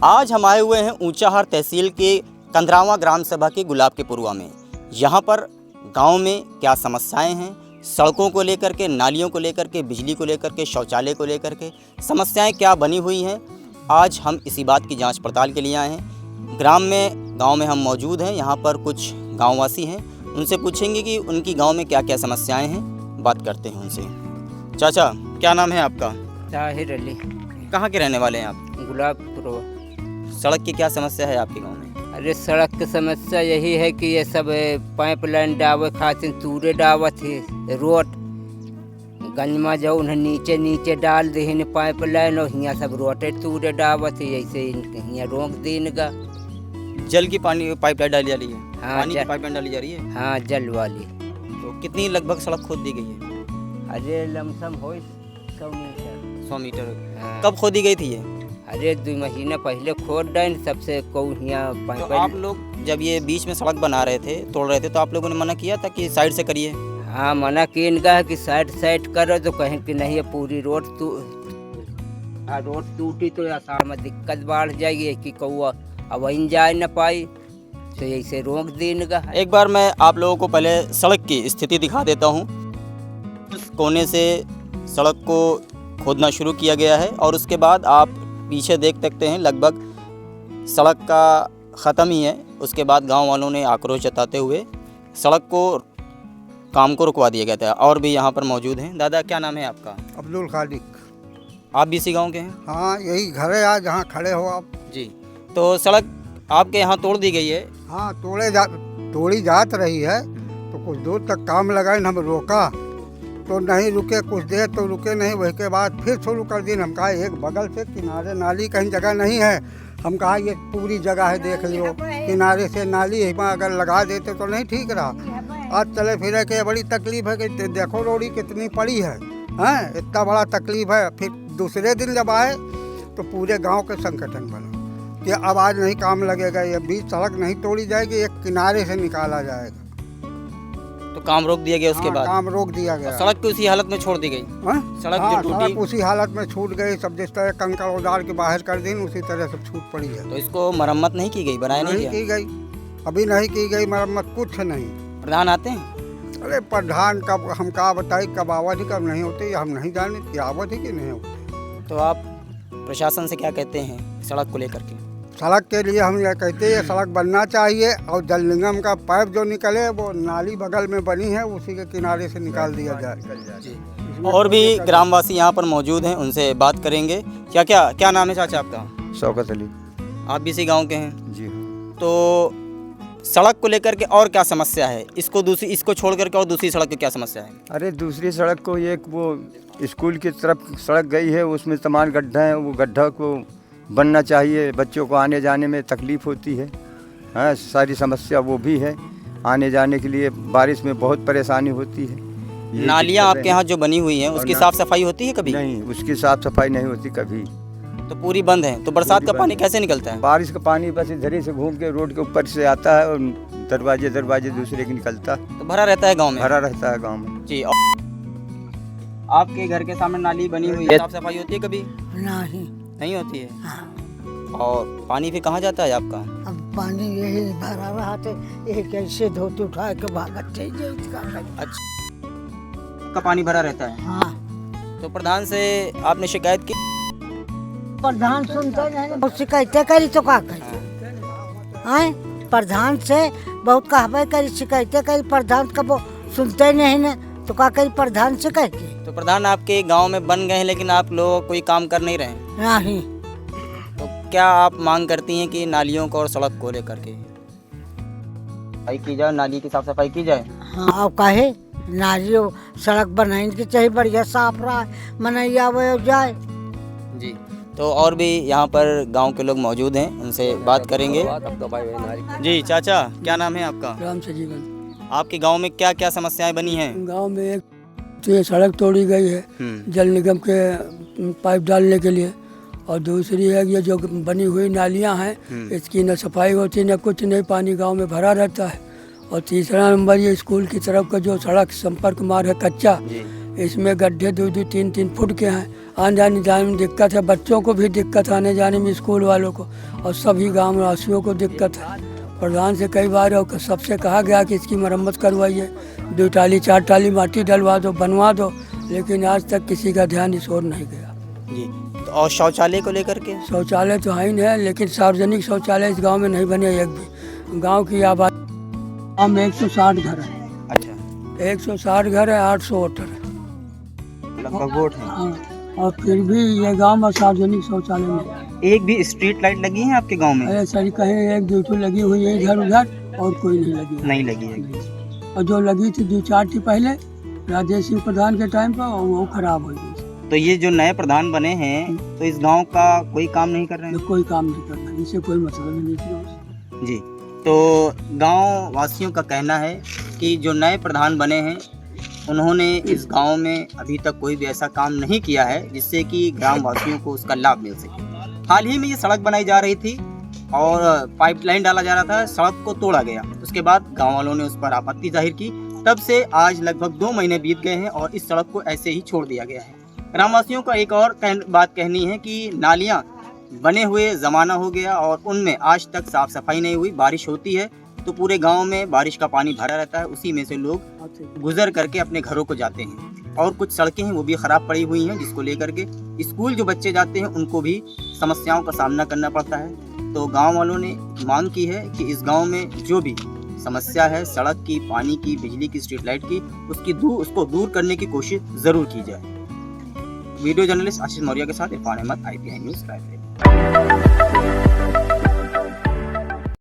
आज हम आए हुए हैं ऊंचाहार तहसील के कंदरावा ग्राम सभा के गुलाब के पुरवा में। यहाँ पर गांव में क्या समस्याएं हैं, सड़कों को लेकर के, नालियों को लेकर के, बिजली को लेकर के, शौचालय को लेकर के समस्याएं क्या बनी हुई हैं, आज हम इसी बात की जांच पड़ताल के लिए आए हैं। गांव में हम मौजूद हैं। यहाँ पर कुछ गांववासी हैं, उनसे पूछेंगे कि उनकी गांव में क्या क्या समस्याएं हैं। बात करते हैं उनसे। चाचा, क्या नाम है आपका? ताहिर अली। कहाँ के रहने वाले हैं आप? गुलाबपुर। सड़क की क्या समस्या है आपके गांव में? अरे सड़क की समस्या यही है कि ये सब पाइप लाइन डावे खातिर तूरे डावत है। रोड गंजमा जाओ नीचे नीचे डाल दे पाइप लाइन और यहाँ सब रोटे तूरे डावत है। ऐसे यहाँ रोक दीन का। जल की पानी पाइप लाइन डाली जा रही है? हाँ, पानी की पाइप लाइन डाली जा रही है। हाँ, जल वाली। तो कितनी लगभग सड़क खोद दी गई है? अरे लमसम हो 100 मीटर। 100 मीटर। हाँ। कब खोदी गई थी ये? अरे 2 महीने पहले खोद डाइन सबसे यहाँ तो पाइप। आप लोग जब ये बीच में सड़क बना रहे थे, तोड़ रहे थे, तो आप लोगों ने मना किया था कि साइड से करिए? हाँ, मना की इनका है कि साइड करो, तो कहें कि नहीं, पूरी रोड टूटी तो आसाम में दिक्कत बढ़ जाएगी कि कौआ अब वहीं जा न पाई, तो ऐसे रोक देने का है। एक बार मैं आप लोगों को पहले सड़क की स्थिति दिखा देता हूँ। उस कोने से सड़क को खोदना शुरू किया गया है और उसके बाद आप पीछे देख सकते हैं लगभग सड़क का ख़त्म ही है। उसके बाद गांव वालों ने आक्रोश जताते हुए सड़क को काम को रुकवा दिया गया था। और भी यहाँ पर मौजूद हैं। दादा, क्या नाम है आपका? अब्दुल खालिक। आप भी इसी गाँव के हैं? हाँ, यही घर है आज जहाँ खड़े हो आप। जी। तो सड़क आपके यहाँ तोड़ दी गई है? हाँ, तोड़ी जात रही है। तो कुछ दूर तक काम लगाए, हम रोका तो नहीं रुके, कुछ देर तो रुके नहीं, वही के बाद फिर शुरू कर दी। हम कहा एक बगल से किनारे नाली कहीं जगह नहीं है। हम कहा ये पूरी जगह है, देख लियो, किनारे से नाली है, अगर लगा देते तो नहीं ठीक रहा। आज चले फिरे के बड़ी तकलीफ है कि देखो रोड़ी कितनी पड़ी है, हैं, इतना बड़ा तकलीफ है। फिर दूसरे दिन जब आए तो पूरे गांव के संगठन बना कि अब आज नहीं काम लगेगा, ये बीच सड़क नहीं तोड़ी जाएगी, एक किनारे से निकाला जाएगा। तो काम रोक दिया गया? उसके हाँ, बाद काम रोक दिया गया। सड़क उसी हालत में छोड़ दी गई? सड़क जो टूटी, सड़क उसी हालत में छूट गई। सब जिस तरह कंकड़ उदार के बाहर कर दी, उसी तरह सब छूट पड़ी है। तो इसको मरम्मत नहीं की गई, बनाया नहीं की गई, अभी नहीं की गई मरम्मत, कुछ नहीं। प्रधान आते हैं? अरे प्रधान कब, हम कहा बताई कब आवत ही कब नहीं होती, हम नहीं जाने कि आवत ही कि नहीं होती। तो आप प्रशासन से क्या कहते हैं सड़क को लेकर के? सड़क के लिए हम यह कहते हैं सड़क बनना चाहिए और जल निगम का पाइप जो निकले वो नाली बगल में बनी है, उसी के किनारे से निकाल दिया जाए। और भी ग्रामवासी यहाँ पर मौजूद हैं, उनसे बात करेंगे। क्या नाम है चाचा आपका? शौकत अली। आप भी इसी गांव के हैं? जी। तो सड़क को लेकर के और क्या समस्या है? इसको छोड़ करके और दूसरी सड़क की क्या समस्या है? अरे दूसरी सड़क को एक वो स्कूल की तरफ सड़क गई है, उसमें तमाम गड्ढा है, वो गड्ढा को बनना चाहिए। बच्चों को आने जाने में तकलीफ़ होती है। हाँ, सारी समस्या वो भी है। आने जाने के लिए बारिश में बहुत परेशानी होती है। नालियाँ आपके यहाँ जो बनी हुई हैं उसकी साफ़ सफाई होती है कभी? नहीं, उसकी साफ़ सफाई नहीं होती कभी। तो पूरी बंद है। तो बरसात का पानी कैसे निकलता है? बारिश का पानी बस इधर से घूम के रोड के ऊपर से आता है और दरवाजे दूसरे के निकलता है। तो भरा रहता है गाँव में? भरा रहता है गाँव में। जी। आपके घर के सामने नाली बनी हुई है, साफ सफाई होती है कभी? नहीं होती है। हाँ। और पानी फिर कहाँ जाता है आपका? अब पानी यही भरा रहा तो ये कैसे धोते उठा के भागत चाहिए। अच्छा, का पानी भरा रहता है? हाँ। तो प्रधान से आपने शिकायत की? प्रधान सुनता नहीं, शिकायतें करी तो क्या करी? प्रधान से बहुत कहबे करी, शिकायतें करी, प्रधान कब सुनते नहीं न, तो क्या करी प्रधान से कह के? तो प्रधान आपके गांव में बन गए हैं लेकिन आप लोग कोई काम कर नहीं रहे? नहीं। तो क्या आप मांग करती हैं कि नालियों को और सड़क को लेकर के सफाई की जाए, नाली की साफ सफाई की जाए? हाँ, अब कहे नाली सड़क बनाने की चाहिए, बढ़िया साफ रहा मनैया वो जाए। जी। तो और भी यहाँ पर गांव के लोग मौजूद हैं, उनसे बात करेंगे। जी चाचा, क्या नाम है आपका? राम से जीवन। आपके गांव में क्या क्या समस्याएं बनी हैं? गांव में एक तो ये सड़क तोड़ी गई है जल निगम के पाइप डालने के लिए, और दूसरी है ये जो बनी हुई नालियां हैं इसकी न सफाई होती न कुछ नहीं, पानी गांव में भरा रहता है। और तीसरा नंबर ये स्कूल की तरफ का जो सड़क संपर्क मार्ग है कच्चा, इसमें गड्ढे 2-2, 3-3 फुट के हैं। आने जाने में दिक्कत है, बच्चों को भी दिक्कत है आने जाने में, स्कूल वालों को, और सभी गाँव वासियों को दिक्कत है। प्रधान से कई बार और सबसे कहा गया कि इसकी मरम्मत करवाइए, 2 टाली 4 टाली माटी डलवा दो, बनवा दो, लेकिन आज तक किसी का ध्यान इस ओर नहीं गया। जी। तो और शौचालय को लेकर के? शौचालय तो है ही नहीं है, लेकिन सार्वजनिक शौचालय इस गांव में नहीं बने एक भी। गांव की आबादी में 160 घर है। अच्छा। 160 घर है, 800 वोटर है। लगभग वोट है। हाँ, और फिर भी ये गांव में सार्वजनिक शौचालय नहीं है। एक भी स्ट्रीट लाइट लगी है आपके गांव में? अरे सर, कहीं 1-2 तो लगी हुई है इधर उधर, और कोई नहीं लगी है। नहीं लगी है। और जो लगी थी 2-4 थी पहले राजेश सिंह प्रधान के टाइम पर, और वो खराब हो गई। तो ये जो नए प्रधान बने हैं तो इस गांव का कोई काम नहीं कर रहे हैं? कोई काम नहीं कर रहा, इसे कोई मतलब नहीं है। जी। तो गांव वासियों का कहना है कि जो नए प्रधान बने हैं उन्होंने इस गांव में अभी तक कोई भी ऐसा काम नहीं किया है जिससे कि ग्राम वासियों को उसका लाभ मिल सके। हाल ही में ये सड़क बनाई जा रही थी और पाइपलाइन डाला जा रहा था, सड़क को तोड़ा गया। उसके बाद गांव वालों ने उस पर आपत्ति जाहिर की। तब से आज लगभग 2 महीने बीत गए हैं और इस सड़क को ऐसे ही छोड़ दिया गया है। ग्रामवासियों का एक और बात कहनी है कि नालियाँ बने हुए ज़माना हो गया और उनमें आज तक साफ़ सफाई नहीं हुई। बारिश होती है तो पूरे गांव में बारिश का पानी भरा रहता है, उसी में से लोग गुजर करके अपने घरों को जाते हैं। और कुछ सड़कें हैं वो भी ख़राब पड़ी हुई हैं, जिसको लेकर के स्कूल जो बच्चे जाते हैं उनको भी समस्याओं का सामना करना पड़ता है। तो गांव वालों ने मांग की है कि इस गांव में जो भी समस्या है सड़क की, पानी की, बिजली की, स्ट्रीट लाइट की, उसको दूर करने की कोशिश ज़रूर की जाए। वीडियो जर्नलिस्ट आशीष मौर्य के साथ इरफान अहमद, IPI न्यूज़ रायपुर।